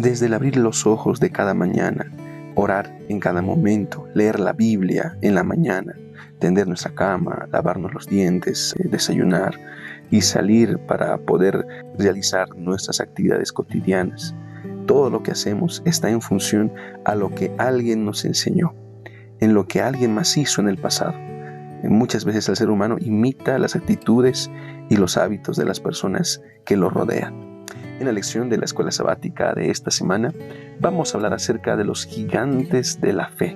Desde el abrir los ojos de cada mañana, orar en cada momento, leer la Biblia en la mañana, tender nuestra cama, lavarnos los dientes, desayunar y salir para poder realizar nuestras actividades cotidianas. Todo lo que hacemos está en función a lo que alguien nos enseñó, en lo que alguien más hizo en el pasado. Muchas veces el ser humano imita las actitudes y los hábitos de las personas que lo rodean. En la lección de la escuela sabática de esta semana vamos a hablar acerca de los gigantes de la fe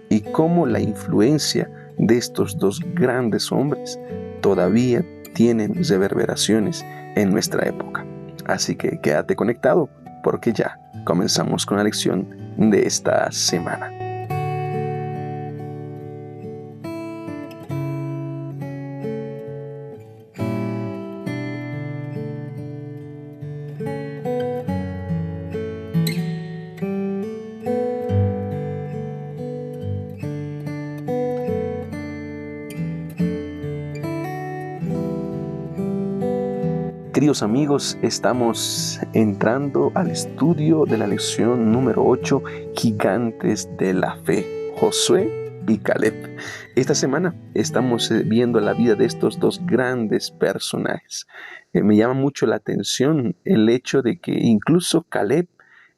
y cómo la influencia de estos dos grandes hombres todavía tienen reverberaciones en nuestra época. Así que quédate conectado porque ya comenzamos con la lección de esta semana. Queridos amigos, estamos entrando al estudio de la lección número 8, Gigantes de la Fe, Josué y Caleb. Esta semana estamos viendo la vida de estos dos grandes personajes. Me llama mucho la atención el hecho de que incluso Caleb,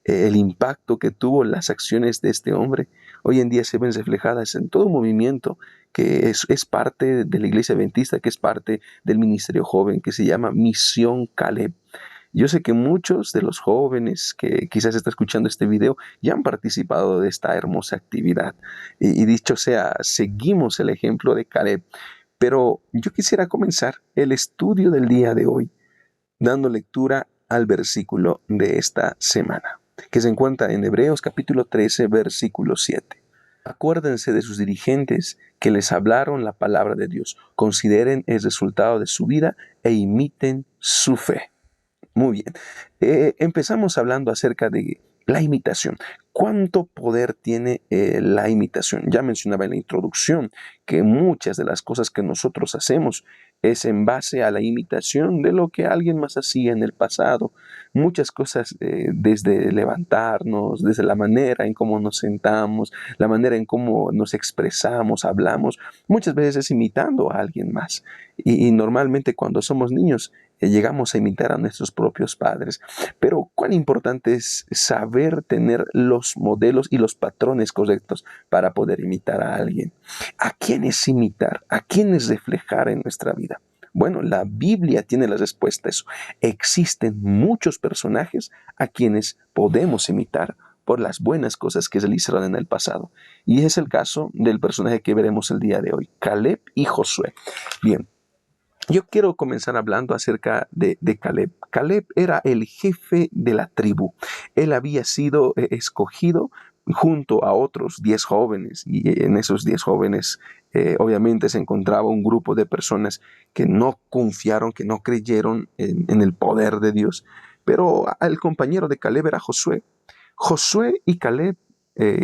el impacto que tuvo las acciones de este hombre, hoy en día se ven reflejadas en todo un movimiento que es parte de la iglesia adventista, que es parte del ministerio joven, que se llama Misión Caleb. Yo sé que muchos de los jóvenes que quizás están escuchando este video ya han participado de esta hermosa actividad. Y dicho sea, seguimos el ejemplo de Caleb. Pero yo quisiera comenzar el estudio del día de hoy dando lectura al versículo de esta semana, que se encuentra en Hebreos capítulo 13, versículo 7. Acuérdense de sus dirigentes que les hablaron la palabra de Dios. Consideren el resultado de su vida e imiten su fe. Muy bien. Empezamos hablando acerca de la imitación. ¿Cuánto poder tiene la imitación? Ya mencionaba en la introducción que muchas de las cosas que nosotros hacemos es en base a la imitación de lo que alguien más hacía en el pasado. Muchas cosas, desde levantarnos, desde la manera en cómo nos sentamos, la manera en cómo nos expresamos, hablamos, muchas veces es imitando a alguien más. Y normalmente cuando somos niños, llegamos a imitar a nuestros propios padres. Pero cuán importante es saber tener los modelos y los patrones correctos para poder imitar a alguien. ¿A quiénes imitar? ¿A quiénes reflejar en nuestra vida? Bueno, la Biblia tiene la respuesta a eso. Existen muchos personajes a quienes podemos imitar por las buenas cosas que realizaron en el pasado. Y es el caso del personaje que veremos el día de hoy, Caleb y Josué. Bien, yo quiero comenzar hablando acerca de Caleb. Caleb era el jefe de la tribu. Él había sido escogido junto a otros 10 jóvenes y en esos 10 jóvenes obviamente se encontraba un grupo de personas que no confiaron, que no creyeron en el poder de Dios. Pero el compañero de Caleb era Josué. Josué y Caleb,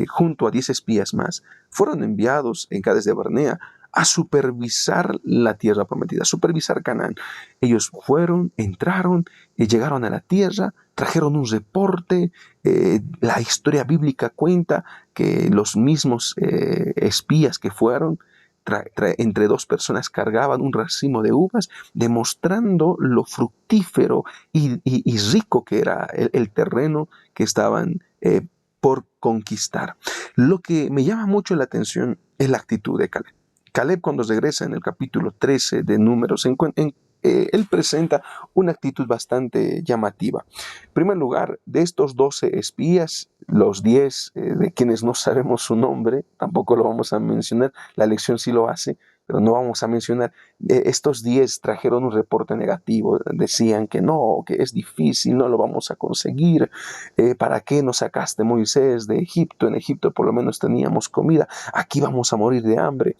junto a 10 espías más, fueron enviados en Cades de Barnea a supervisar la tierra prometida, a supervisar Canaán. Ellos fueron, entraron, llegaron a la tierra, trajeron un reporte. La historia bíblica cuenta que los mismos espías que fueron, entre dos personas cargaban un racimo de uvas, demostrando lo fructífero y rico que era el terreno que estaban por conquistar. Lo que me llama mucho la atención es la actitud de Caleb. Caleb, cuando regresa en el capítulo 13 de Números, él presenta una actitud bastante llamativa. En primer lugar, de estos 12 espías, los 10 de quienes no sabemos su nombre, tampoco lo vamos a mencionar, la lección sí lo hace, pero no vamos a mencionar. Estos 10 trajeron un reporte negativo, decían que no, que es difícil, no lo vamos a conseguir. ¿Para qué nos sacaste, Moisés, de Egipto? En Egipto por lo menos teníamos comida, aquí vamos a morir de hambre.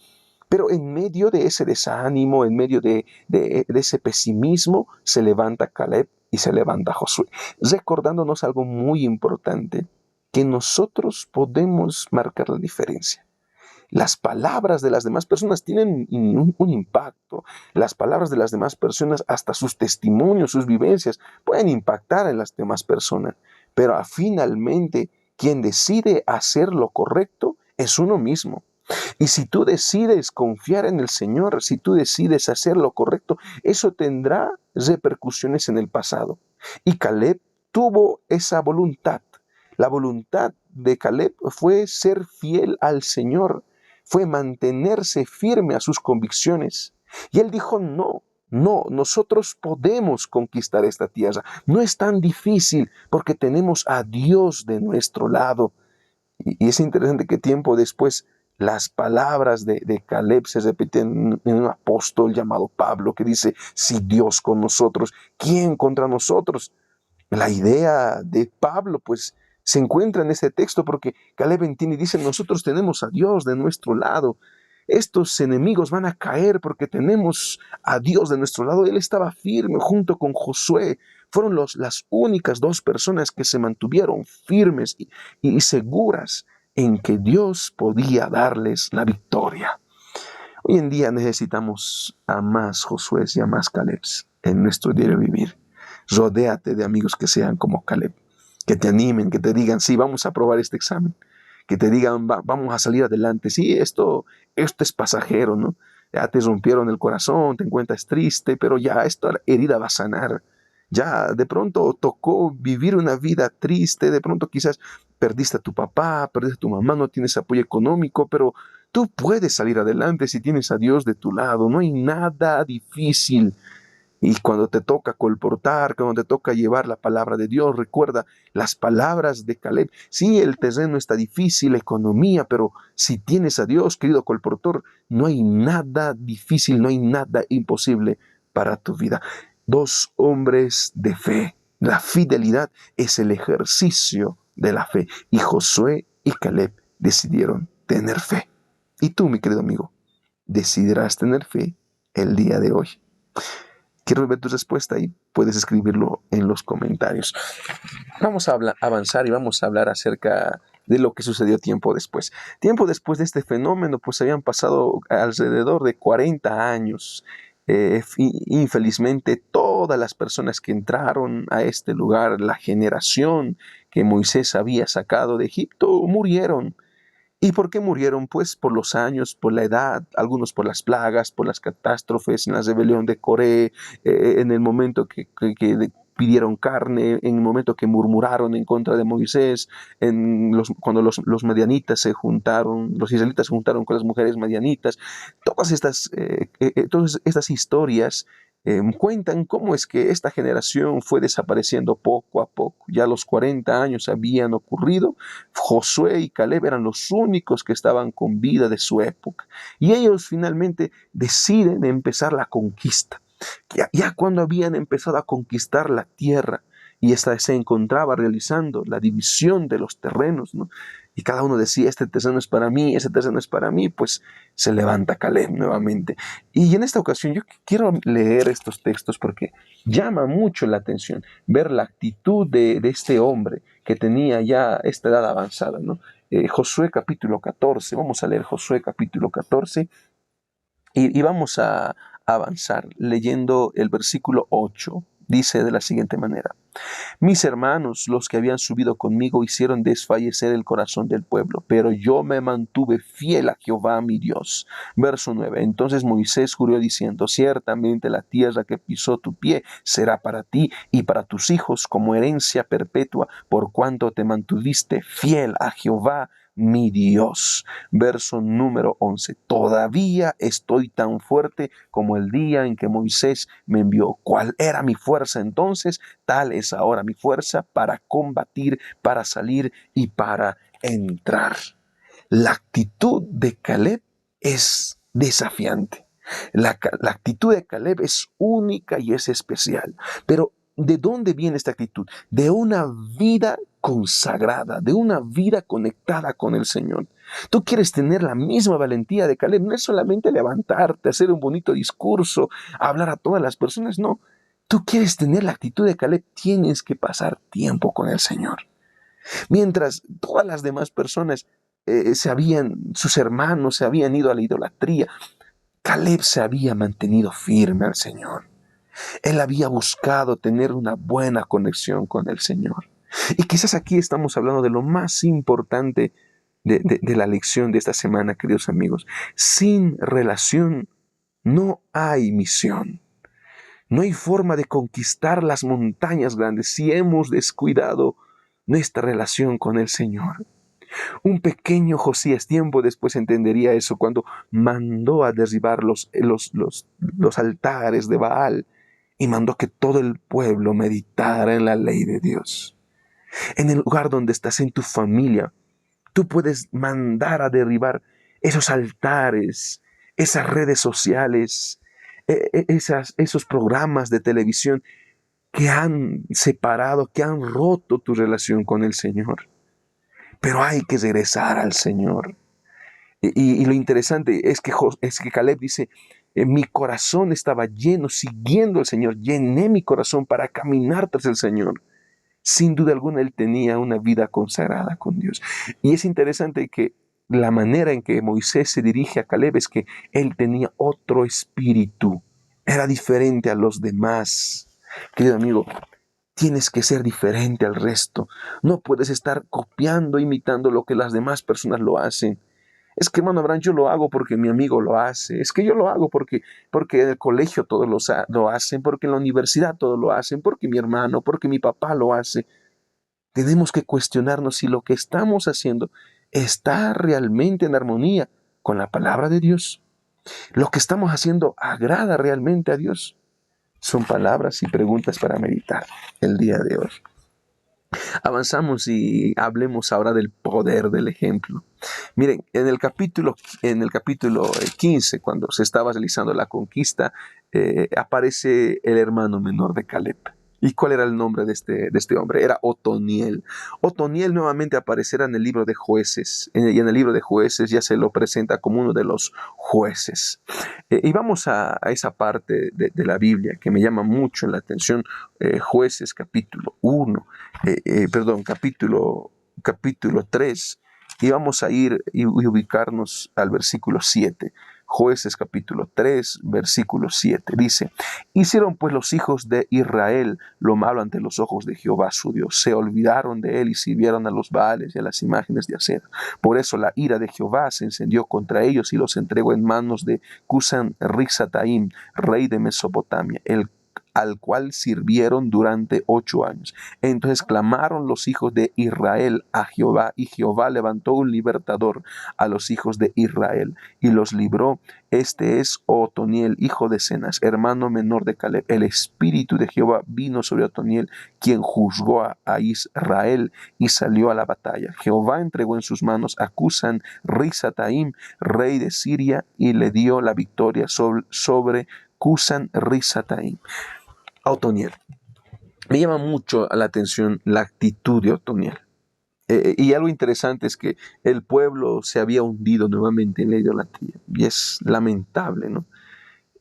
Pero en medio de ese desánimo, en medio de ese pesimismo, se levanta Caleb y se levanta Josué, recordándonos algo muy importante, que nosotros podemos marcar la diferencia. Las palabras de las demás personas tienen un impacto. Las palabras de las demás personas, hasta sus testimonios, sus vivencias, pueden impactar en las demás personas. pero finalmente quien decide hacer lo correcto es uno mismo. Y si tú decides confiar en el Señor, si tú decides hacer lo correcto, eso tendrá repercusiones en el pasado. Y Caleb tuvo esa voluntad. La voluntad de Caleb fue ser fiel al Señor, fue mantenerse firme a sus convicciones. Y él dijo, no, no, nosotros podemos conquistar esta tierra. No es tan difícil porque tenemos a Dios de nuestro lado. Y es interesante que tiempo después las palabras de Caleb se repiten en un apóstol llamado Pablo que dice, si Dios con nosotros, ¿quién contra nosotros? La idea de Pablo pues se encuentra en este texto porque Caleb entiende y dice, nosotros tenemos a Dios de nuestro lado. Estos enemigos van a caer porque tenemos a Dios de nuestro lado. Él estaba firme junto con Josué. Fueron las únicas dos personas que se mantuvieron firmes y seguras en que Dios podía darles la victoria. Hoy en día necesitamos a más Josué y a más Caleb en nuestro diario vivir. Rodéate de amigos que sean como Caleb, que te animen, que te digan, sí, vamos a aprobar este examen, que te digan, vamos a salir adelante, sí, esto es pasajero, ¿no? Ya te rompieron el corazón, te encuentras triste, pero ya esta herida va a sanar. Ya de pronto tocó vivir una vida triste, de pronto quizás perdiste a tu papá, perdiste a tu mamá, no tienes apoyo económico, pero tú puedes salir adelante si tienes a Dios de tu lado, no hay nada difícil. Y cuando te toca colportar, cuando te toca llevar la palabra de Dios, recuerda las palabras de Caleb. Sí, el terreno está difícil, la economía, pero si tienes a Dios, querido colportor, no hay nada difícil, no hay nada imposible para tu vida. Dos hombres de fe. La fidelidad es el ejercicio de la fe. Y Josué y Caleb decidieron tener fe. Y tú, mi querido amigo, decidirás tener fe el día de hoy. Quiero ver tu respuesta y puedes escribirlo en los comentarios. Vamos a avanzar y vamos a hablar acerca de lo que sucedió tiempo después. Tiempo después de este fenómeno, pues habían pasado alrededor de 40 años. Infelizmente, todas las personas que entraron a este lugar, la generación que Moisés había sacado de Egipto, murieron. ¿Y por qué murieron? Pues por los años, por la edad, algunos por las plagas, por las catástrofes, en la rebelión de Coré, en el momento que pidieron carne, en el momento que murmuraron en contra de Moisés, cuando los madianitas se juntaron, los israelitas se juntaron con las mujeres madianitas. Todas estas historias cuentan cómo es que esta generación fue desapareciendo poco a poco. Ya los 40 años habían ocurrido. Josué y Caleb eran los únicos que estaban con vida de su época. Y ellos finalmente deciden empezar la conquista. Ya cuando habían empezado a conquistar la tierra y esta se encontraba realizando la división de los terrenos, ¿no? Y cada uno decía, este terreno es para mí, este terreno es para mí, pues se levanta Caleb nuevamente. Y en esta ocasión yo quiero leer estos textos porque llama mucho la atención ver la actitud de este hombre que tenía ya esta edad avanzada, ¿no? Josué capítulo 14, vamos a leer Josué capítulo 14 y vamos a avanzar leyendo el versículo 8. Dice de la siguiente manera: mis hermanos, los que habían subido conmigo, hicieron desfallecer el corazón del pueblo, pero yo me mantuve fiel a Jehová mi Dios. Verso 9. Entonces Moisés juró diciendo: ciertamente la tierra que pisó tu pie será para ti y para tus hijos como herencia perpetua, por cuanto te mantuviste fiel a Jehová mi Dios. Verso número 11. Todavía estoy tan fuerte como el día en que Moisés me envió. ¿Cuál era mi fuerza entonces? Tal es ahora mi fuerza para combatir, para salir y para entrar. La actitud de Caleb es desafiante. La actitud de Caleb es única y es especial. Pero ¿de dónde viene esta actitud? De una vida consagrada, de una vida conectada con el Señor. Tú quieres tener la misma valentía de Caleb, no es solamente levantarte, hacer un bonito discurso, hablar a todas las personas, no. Tú quieres tener la actitud de Caleb, tienes que pasar tiempo con el Señor. Mientras todas las demás personas sus hermanos se habían ido a la idolatría, Caleb se había mantenido firme al Señor. Él había buscado tener una buena conexión con el Señor. Y quizás aquí estamos hablando de lo más importante de la lección de esta semana, queridos amigos. Sin relación no hay misión. No hay forma de conquistar las montañas grandes si hemos descuidado nuestra relación con el Señor. Un pequeño Josías tiempo después entendería eso cuando mandó a derribar los altares de Baal y mandó que todo el pueblo meditara en la ley de Dios. En el lugar donde estás, en tu familia, tú puedes mandar a derribar esos altares, esas redes sociales, esos programas de televisión que han separado, que han roto tu relación con el Señor. Pero hay que regresar al Señor. Y lo interesante es que Caleb dice, mi corazón estaba lleno, siguiendo al Señor, llené mi corazón para caminar tras el Señor. Sin duda alguna él tenía una vida consagrada con Dios. Y es interesante que la manera en que Moisés se dirige a Caleb es que él tenía otro espíritu, era diferente a los demás. Querido amigo, tienes que ser diferente al resto. No puedes estar copiando, imitando lo que las demás personas lo hacen. Es que, hermano Abraham, yo lo hago porque mi amigo lo hace. Es que yo lo hago porque en el colegio todos lo hacen, porque en la universidad todos lo hacen, porque mi hermano, porque mi papá lo hace. Tenemos que cuestionarnos si lo que estamos haciendo está realmente en armonía con la palabra de Dios. Lo que estamos haciendo agrada realmente a Dios. Son palabras y preguntas para meditar el día de hoy. Avanzamos y hablemos ahora del poder del ejemplo. Miren, en el capítulo 15, cuando se estaba realizando la conquista, aparece el hermano menor de Caleb. ¿Y cuál era el nombre de este hombre? Era Otoniel. Otoniel nuevamente aparecerá en el libro de Jueces. Y en el libro de Jueces ya se lo presenta como uno de los jueces. Y vamos a esa parte de la Biblia que me llama mucho la atención. Jueces capítulo 1, capítulo 3. Y vamos a ir y ubicarnos al versículo 7. Jueces capítulo 3, versículo 7. Dice, hicieron pues los hijos de Israel lo malo ante los ojos de Jehová su Dios. Se olvidaron de él y sirvieron a los Baales y a las imágenes de acera. Por eso la ira de Jehová se encendió contra ellos y los entregó en manos de Cusan Risataim, rey de Mesopotamia, al cual sirvieron durante 8 años. Entonces clamaron los hijos de Israel a Jehová, y Jehová levantó un libertador a los hijos de Israel, y los libró. Este es Otoniel, hijo de Cenaz, hermano menor de Caleb. El espíritu de Jehová vino sobre Otoniel, quien juzgó a Israel y salió a la batalla. Jehová entregó en sus manos a Cusan Risataim, rey de Siria, y le dio la victoria sobre Cusan Risataim. Otoniel. Me llama mucho la atención la actitud de Otoniel. Y algo interesante es que el pueblo se había hundido nuevamente en la idolatría. Y es lamentable, ¿no?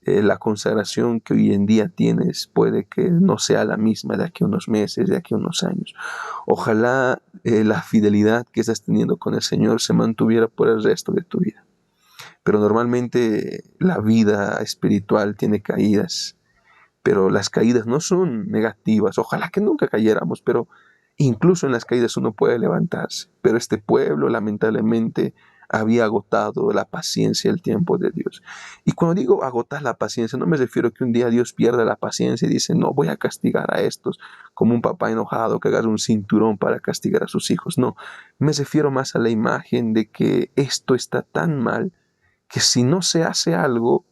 La consagración que hoy en día tienes puede que no sea la misma de aquí a unos meses, de aquí a unos años. Ojalá la fidelidad que estás teniendo con el Señor se mantuviera por el resto de tu vida. Pero normalmente la vida espiritual tiene caídas. Pero las caídas no son negativas. Ojalá que nunca cayéramos, pero incluso en las caídas uno puede levantarse. Pero este pueblo lamentablemente había agotado la paciencia, el tiempo de Dios. Y cuando digo agotar la paciencia, no me refiero a que un día Dios pierda la paciencia y dice, no, voy a castigar a estos, como un papá enojado que agarra un cinturón para castigar a sus hijos. No, me refiero más a la imagen de que esto está tan mal que si no se hace algo,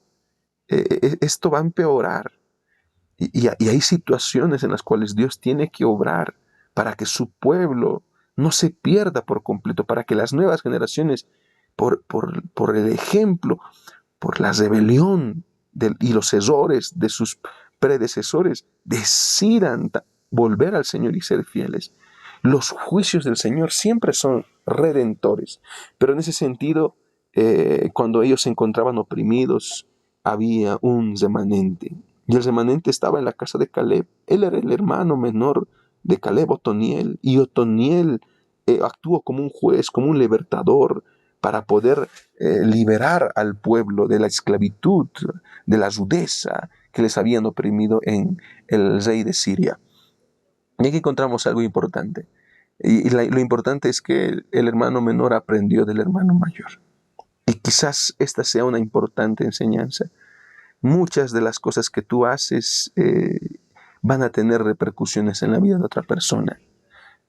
esto va a empeorar. Y hay situaciones en las cuales Dios tiene que obrar para que su pueblo no se pierda por completo, para que las nuevas generaciones, por el ejemplo, por la rebelión y los errores de sus predecesores, decidan volver al Señor y ser fieles. Los juicios del Señor siempre son redentores, pero en ese sentido, cuando ellos se encontraban oprimidos, había un remanente. Y el remanente estaba en la casa de Caleb. Él era el hermano menor de Caleb, Otoniel. Y Otoniel actuó como un juez, como un libertador, para poder liberar al pueblo de la esclavitud, de la rudeza que les habían oprimido en el rey de Siria. Y aquí encontramos algo importante. Lo importante es que el hermano menor aprendió del hermano mayor. Y quizás esta sea una importante enseñanza. Muchas de las cosas que tú haces van a tener repercusiones en la vida de otra persona.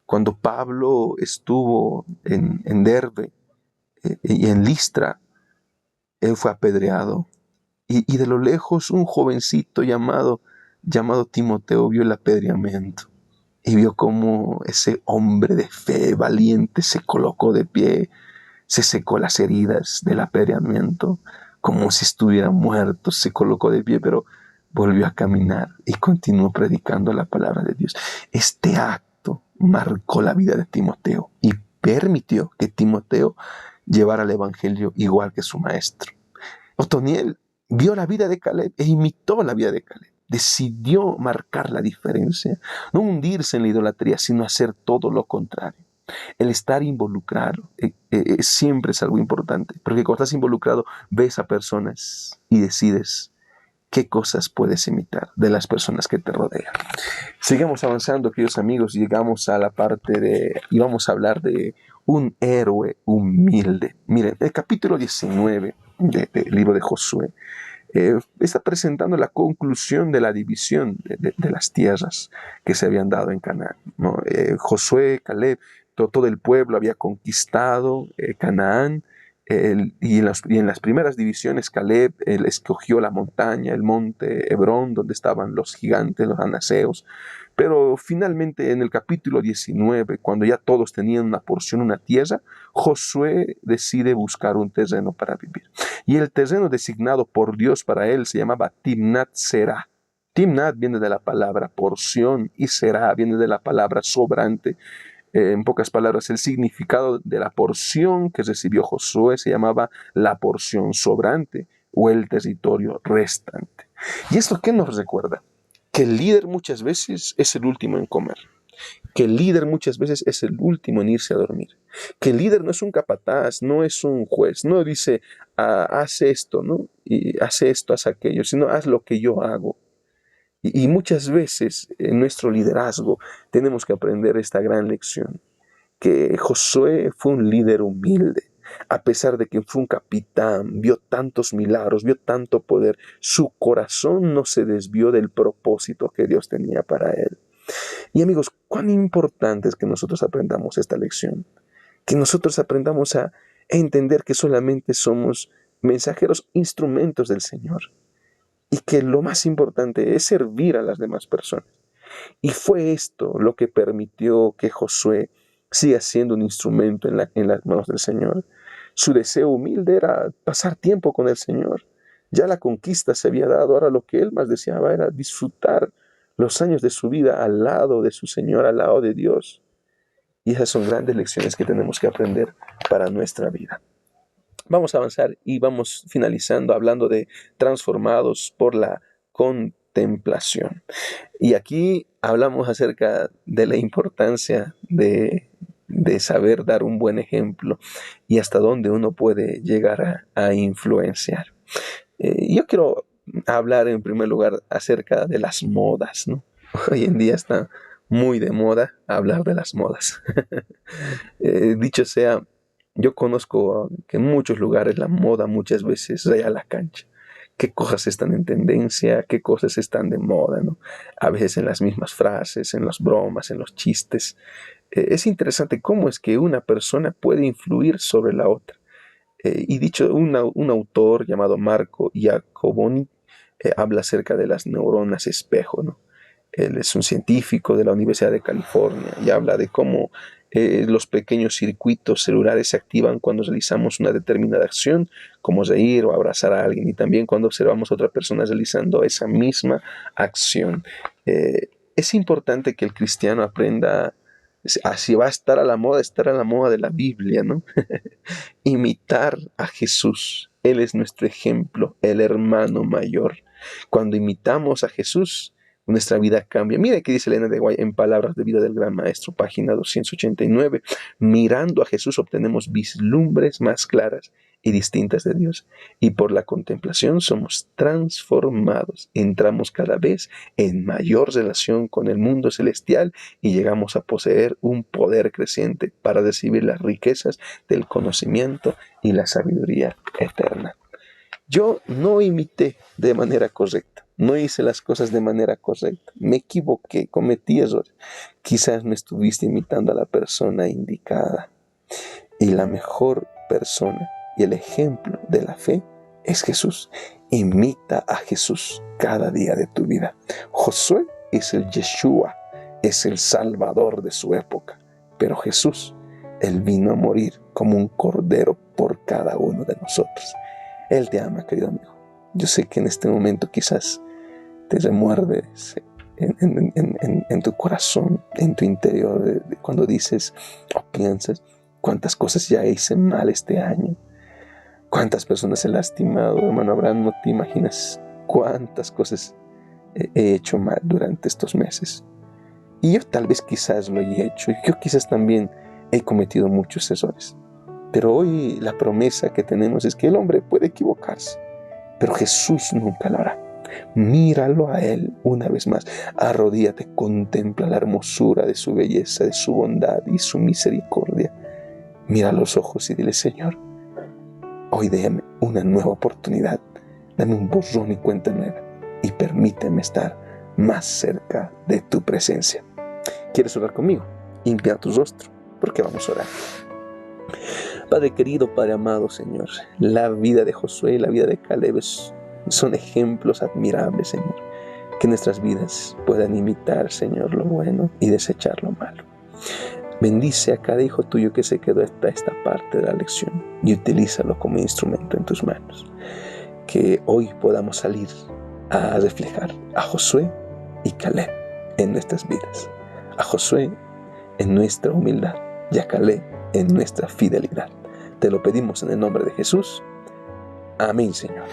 Cuando Pablo estuvo en Derbe y en Listra, él fue apedreado. Y de lo lejos un jovencito llamado Timoteo vio el apedreamiento y vio cómo ese hombre de fe valiente se colocó de pie, se secó las heridas del apedreamiento, como si estuviera muerto, se colocó de pie, pero volvió a caminar y continuó predicando la palabra de Dios. Este acto marcó la vida de Timoteo y permitió que Timoteo llevara el evangelio igual que su maestro. Otoniel vio la vida de Caleb e imitó la vida de Caleb. Decidió marcar la diferencia, no hundirse en la idolatría, sino hacer todo lo contrario. El estar involucrado siempre es algo importante, porque cuando estás involucrado ves a personas y decides qué cosas puedes imitar de las personas que te rodean. Sigamos avanzando, queridos amigos, y llegamos a la parte y vamos a hablar de un héroe humilde. Miren, el capítulo 19 del libro de Josué está presentando la conclusión de la división de las tierras que se habían dado en Canaán, ¿no? Josué, Caleb, todo el pueblo había conquistado Canaán, y en las primeras divisiones Caleb escogió la montaña, el monte Hebrón, donde estaban los gigantes, los anaseos. Pero finalmente en el capítulo 19, cuando ya todos tenían una porción, una tierra, Josué decide buscar un terreno para vivir. Y el terreno designado por Dios para él se llamaba Timnat Será. Timnat viene de la palabra porción y Será viene de la palabra sobrante. En pocas palabras, el significado de la porción que recibió Josué se llamaba la porción sobrante o el territorio restante. ¿Y esto qué nos recuerda? Que el líder muchas veces es el último en comer, que el líder muchas veces es el último en irse a dormir, que el líder no es un capataz, no es un juez, no dice, haz esto, ¿no? Y haz esto, haz aquello, sino haz lo que yo hago. Y muchas veces en nuestro liderazgo tenemos que aprender esta gran lección, que Josué fue un líder humilde. A pesar de que fue un capitán, vio tantos milagros, vio tanto poder, su corazón no se desvió del propósito que Dios tenía para él. Y amigos, cuán importante es que nosotros aprendamos esta lección, que nosotros aprendamos a entender que solamente somos mensajeros, instrumentos del Señor, y que lo más importante es servir a las demás personas. Y fue esto lo que permitió que Josué siga siendo un instrumento en las manos del Señor. Su deseo humilde era pasar tiempo con el Señor. Ya la conquista se había dado, ahora lo que él más deseaba era disfrutar los años de su vida al lado de su Señor, al lado de Dios. Y esas son grandes lecciones que tenemos que aprender para nuestra vida. Vamos a avanzar y vamos finalizando hablando de transformados por la contemplación. Y aquí hablamos acerca de la importancia de saber dar un buen ejemplo y hasta dónde uno puede llegar a influenciar. Yo quiero hablar en primer lugar acerca de las modas, ¿no? Hoy en día está muy de moda hablar de las modas. Dicho sea, yo conozco que en muchos lugares la moda muchas veces raya la cancha. Qué cosas están en tendencia, qué cosas están de moda, ¿no? A veces en las mismas frases, en las bromas, en los chistes. Es interesante cómo es que una persona puede influir sobre la otra. Y dicho, un autor llamado Marco Iacoboni habla acerca de las neuronas espejo, ¿no? Él es un científico de la Universidad de California y habla de cómo los pequeños circuitos celulares se activan cuando realizamos una determinada acción, como reír o abrazar a alguien, y también cuando observamos a otra persona realizando esa misma acción. Es importante que el cristiano aprenda, así va a estar a la moda, estar a la moda de la Biblia, ¿no? Imitar a Jesús. Él es nuestro ejemplo, el hermano mayor. Cuando imitamos a Jesús, nuestra vida cambia. Mira qué dice Elena de Guay en Palabras de Vida del Gran Maestro, página 289. Mirando a Jesús obtenemos vislumbres más claras y distintas de Dios. Y por la contemplación somos transformados. Entramos cada vez en mayor relación con el mundo celestial y llegamos a poseer un poder creciente para recibir las riquezas del conocimiento y la sabiduría eterna. Yo no imité de manera correcta, no hice las cosas de manera correcta, me equivoqué, cometí errores. Quizás me estuviste imitando a la persona indicada. Y la mejor persona y el ejemplo de la fe es Jesús. Imita a Jesús cada día de tu vida. Josué es el Yeshua, es el Salvador de su época. Pero Jesús, Él vino a morir como un cordero por cada uno de nosotros. Él te ama, querido amigo. Yo sé que en este momento quizás te remuerdes en tu corazón, en tu interior, cuando dices o piensas, cuántas cosas ya hice mal este año, cuántas personas he lastimado, hermano Abraham, no te imaginas cuántas cosas he hecho mal durante estos meses. Y yo tal vez quizás lo he hecho, y yo quizás también he cometido muchos errores. Pero hoy la promesa que tenemos es que el hombre puede equivocarse, pero Jesús nunca lo hará. Míralo a Él una vez más. Arrodíllate, contempla la hermosura de su belleza, de su bondad y su misericordia. Mira a los ojos y dile: Señor, hoy déjame una nueva oportunidad. Dame un borrón y cuenta nueva y permíteme estar más cerca de tu presencia. ¿Quieres orar conmigo? Inclina tu rostro, porque vamos a orar. Padre querido, Padre amado, Señor, la vida de Josué y la vida de Caleb son ejemplos admirables, Señor. Que nuestras vidas puedan imitar, Señor, lo bueno y desechar lo malo. Bendice a cada hijo tuyo que se quedó hasta esta parte de la lección y utilízalo como instrumento en tus manos. Que hoy podamos salir a reflejar a Josué y Caleb en nuestras vidas. A Josué en nuestra humildad y a Caleb en nuestra fidelidad. Te lo pedimos en el nombre de Jesús. Amén, Señor.